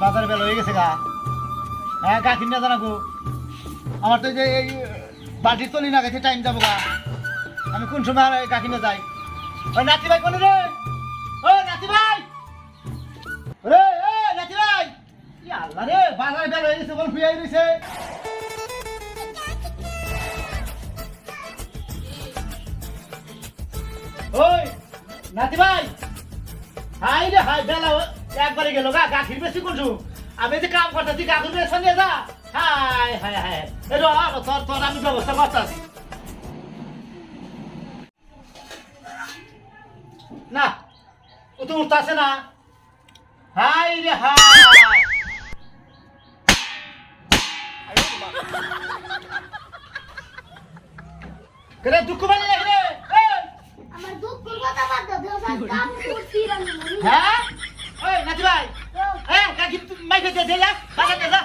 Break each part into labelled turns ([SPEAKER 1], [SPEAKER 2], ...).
[SPEAKER 1] বাজারে বেলা হয়ে গেছে গা। হ্যাঁ গা কিনে জানাবো আমার তো যে এই বাটির তলি না গেছে টাইম যাবো গা। আমি কোন সময় গা কিনে যাই? ওই নাতি ভাই কোনে রে? ও নাতি ভাই রে, এ নাতি ভাই, কি আল্লাহ রে, বাজারে বেলা হয়ে গেছে বল ফিরে গেছে। ওই নাতি ভাই, হাই রে হাই, বেলা একবারে গেল গা, গাখির বেশি করছু। আমি যে কাম করতেছি গাখির বেশি নিয়ে যা। হাই হাই হাই, তোর তোর আমি ব্যবস্থা করতেছি। না ও তো উঠতেছে না। হাই রে হাই, কেন দুঃখ পালি না রে?
[SPEAKER 2] আমার দুঃখ কথা বাদ দাও, দেওসান কাম করছি আমি।
[SPEAKER 1] হ্যাঁ ওই নাতি ভাই, হ্যাঁ গাখির মাইকে দে দে যা, বাজার দে যা।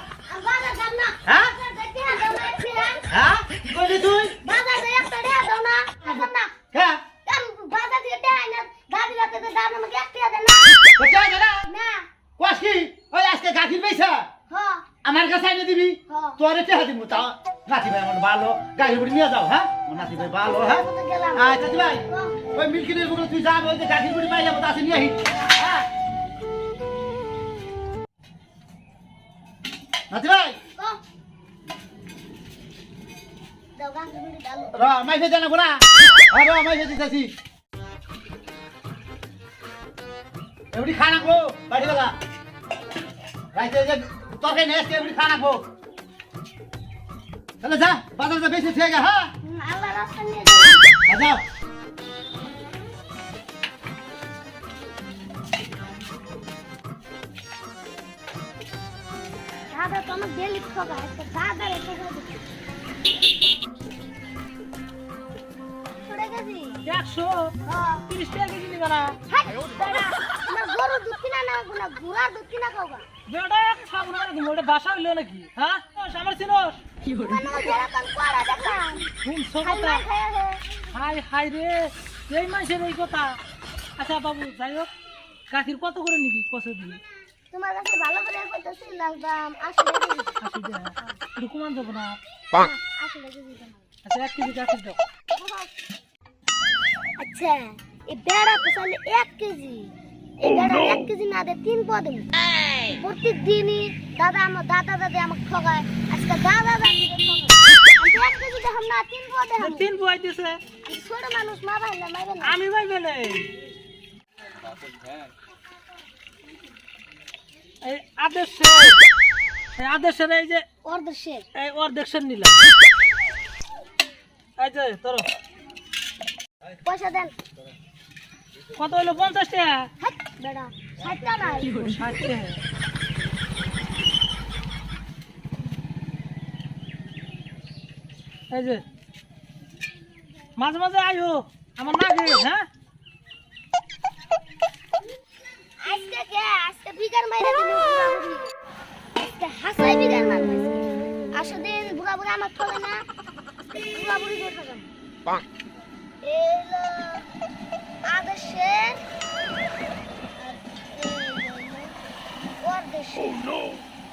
[SPEAKER 2] বাজার দাম না।
[SPEAKER 1] হ্যাঁ
[SPEAKER 2] বাজার দেখতে দাও না একটু।
[SPEAKER 1] হ্যাঁ কি কইলি তুই?
[SPEAKER 2] বাজার দে একটা দাও না। এখন না।
[SPEAKER 1] হ্যাঁ
[SPEAKER 2] কাম বাজার দিয়ে দেয় না। দাদি রাতে তো দাম আমাকে একটা দেন না।
[SPEAKER 1] কোথায় গেলা?
[SPEAKER 2] না।
[SPEAKER 1] কস কি ওই আজকে গাখির পাইছা
[SPEAKER 2] হ্যাঁ।
[SPEAKER 1] আমার কাছে আইনে দিবি?
[SPEAKER 2] হ্যাঁ।
[SPEAKER 1] তোরে টেহা দিব তা। নাতি ভাই আমার ভালো, গাখির বুড়ি নিয়ে যাও। হ্যাঁ ও নাতি ভাই ভালো। হ্যাঁ
[SPEAKER 2] তো গেলাম।
[SPEAKER 1] আচ্ছা নাতি ভাই, ওই মিল্কিনের গুলো তুই যা, ওই যে গাখির বুড়ি পাইলাম তা আছে নিয়ে আহি। হ্যাঁ নাতি ভাই,
[SPEAKER 2] কও। দাও গান বিড়ি দাও।
[SPEAKER 1] র মাইফে জানা গোনা। আর র মাইফে দিতেছি। এমনি খানা গো বাড়ি বেলা রাইতে যে তরকারি নিয়ে আসছে, এমনি খানা গো। তাহলে যা বাজার যা বেশি থেকে। হ্যাঁ
[SPEAKER 2] আল্লাহ রাস্তা নিয়ে যাও।
[SPEAKER 1] যাও।
[SPEAKER 2] দাদা তো আমার ডেলি খাওয়া একটা দাদা রেখে দাও। ছড়ে গেছি।
[SPEAKER 3] 130 টাকা কেজি নিবা না?
[SPEAKER 2] হাই দাদা, না গরু দুধ কিনা না না ঘোড়া দুধ কিনা খাওয়া।
[SPEAKER 3] বেটা খাবো না তুমি, ওটা বাসা হইলো নাকি? হ্যাঁ আমার চিনোস?
[SPEAKER 2] মানে যেরকম করা দেখলাম।
[SPEAKER 3] শুনছো
[SPEAKER 2] খাই
[SPEAKER 3] কথা?
[SPEAKER 2] মার খাই আছে।
[SPEAKER 3] হাই হাই রে, এই মানুষের এই কথা। আচ্ছা বাবু যাই হোক, গাখির কত করে নিবি কষে দিবি?
[SPEAKER 2] তোমার কাছে ভালো করে কইতেছি লাগদাম 80 টাকা কেজি।
[SPEAKER 3] 80 টাকা একটু কমান দেবো না?
[SPEAKER 2] 80 টাকা কেজি দাও।
[SPEAKER 3] আচ্ছা 1 কেজি গাখির দাও।
[SPEAKER 2] আচ্ছা এই বেড়া তো চাইলে 1 কেজি। এই বেড়া 1 কেজি না দে 3 পদ দেব। প্রত্যেক দিনই দাদা আমার দাদা দাদি আমাকে ঠগায়। আজকে দাদা দাদি ঠগায়। আমি 1 কেজি দেখাম না 3 পদ দেখাম।
[SPEAKER 3] 3 বুয়াই দিছে,
[SPEAKER 2] আমি ছোট মানুষ মা ভাই না মাইবে না।
[SPEAKER 3] আমি ভাই বেলে এই আদেশের এই যে
[SPEAKER 2] অর্ধেক
[SPEAKER 3] এই অর্ধেকশন নিলাম। এই যে তোর
[SPEAKER 2] পয়সা দেন।
[SPEAKER 3] কত হইলো? 50 টাকা।
[SPEAKER 2] হাট বেড়া 60 টাকা নাই।
[SPEAKER 3] 60 টাকা। এই যে মাঝে মাঝে আইও আমার নাগে। হ্যাঁ
[SPEAKER 2] আজকে বিগার মাইরা দিল বুড়াবুড়ি। আজকে হাসাই বিগার মার মাইছে। আসলে বুড়াবুড়ি আমার ঠগে না। বুড়াবুড়ি করে ঠগাম। এলো আদেশের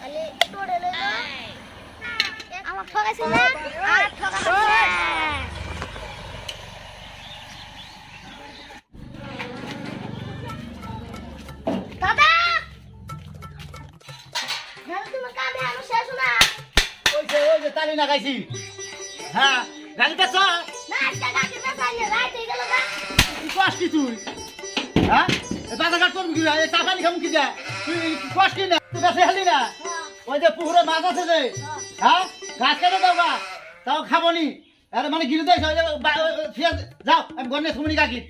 [SPEAKER 2] আলে তোরে লইলো। আমার ঠগাইছে না? আর ঠগাইছে। দাদা দাদা তোমার কামে আমি শেষ না।
[SPEAKER 1] ওই যে তালি লাগাইছি। হ্যাঁ গাড়িটা চ।
[SPEAKER 2] না আজকে গাড়ি বেচাইলে রাত হয়ে গেল না।
[SPEAKER 1] তুই কস কি তুই? হ্যাঁ বাজার ঘাট করবি কি? এই চা পানি খাবো কি যা? তুই কস কি না? তুই বেশি হালি না? ওই যে পুকুরে মাছ আছে যে, হ্যাঁ গাছ কেটে দাও গা, তাও খাবো নি। আরে মানে গিরে দেয় যাও, আমি গন্যে শুনি কাকি।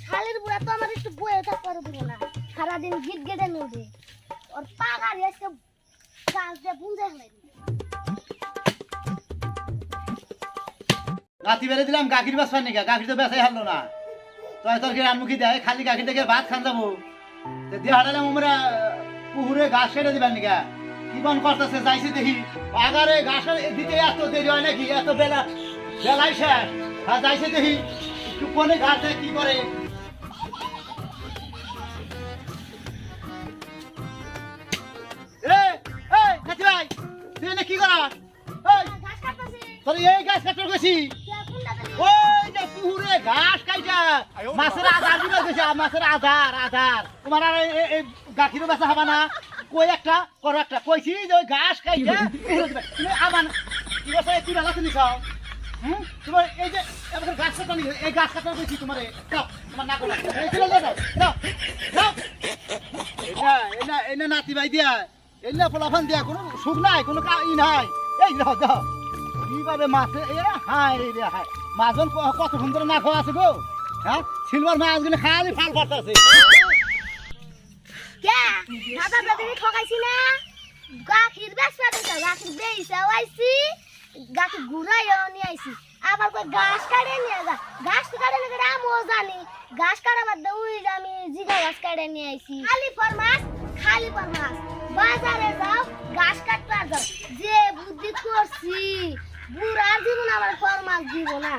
[SPEAKER 2] শালির বুড়া তো আমার একটু বয়ে থাকতে দিব না। সারাদিন গিট গেটে নেবে। ওর পা গাড়ি আজকে গাছ দিয়ে পুঁজে ফেলাই।
[SPEAKER 1] রাতি বেড়ে দিলাম গাখির বাস পানি গা, গাখির তো বেসাই হারলো না। তোর কি রানমুখী দেয় খালি গাখির থেকে ভাত খান যাবো। দিয়ে হারালাম আমরা পুকুরে ঘাস কেটে দিবেন নিকা। জীবন করতেছে যাইছি দেখি আগারে ঘাস দিতে এত দেরি হয় নাকি? এত বেলা বেলাই শেষ। হ্যাঁ যাইছে দেখি একটু কোনে ঘাট দেয় কি করে। এ এই নাতি ভাই তুই এনে কি করা? এই
[SPEAKER 2] ঘাস কাটতেছি
[SPEAKER 1] তোর এই গাছ কাটতে গেছি ওই যে পুকুরে ঘাস কাইটা মাছের আধার দিবার গেছে, মাছের আধার আধার তোমার আর এই গাখিরও বেচা হবা না, কই একটা করো একটা কইছি যে ওই ঘাস কাইটা পুকুরে দিবা। তুমি আবার কি বলছো তুই ভালো চিনিস? হুম তোমার এই যে এবার গাছ কাটা নিয়ে এই গাছ কাটা গেছি তোমার যাও তোমার না করো এই চলে যাও যাও যাও। এটা এটা এটা নাতি ভাই দিয়া এটা ফলাফান দিয়া কোনো সুখ নাই, কোনো ই নাই। এই যাও যাও কিভাবে মাছে এ হায় রে হায় মাছজন কত সুন্দর না খাওয়া আছে গো। হ্যাঁ সিলভার মাছগুলো খালি ফাল পড়তেছে।
[SPEAKER 2] কে দাদা দাদি ঠকাইছি না? গাখির বেচা দিছে, গাখির বেইছাও আইছি, গাখির ঘুরাইও নিয়ে আইছি, আবার কই ঘাস কাটে নিয়ে যা। ঘাস কাটে না কেটে আমিও জানি, ঘাস কাটা বাদ দিয়ে উই আমি জিগা ঘাস কাটে নিয়ে আইছি। খালি ফরমাস খালি ফরমাস, বাজারে যাও ঘাস কাটতে আর যাও। যে বুদ্ধি করছি বুড়ার জীবন আমার ফরমাস দিব না।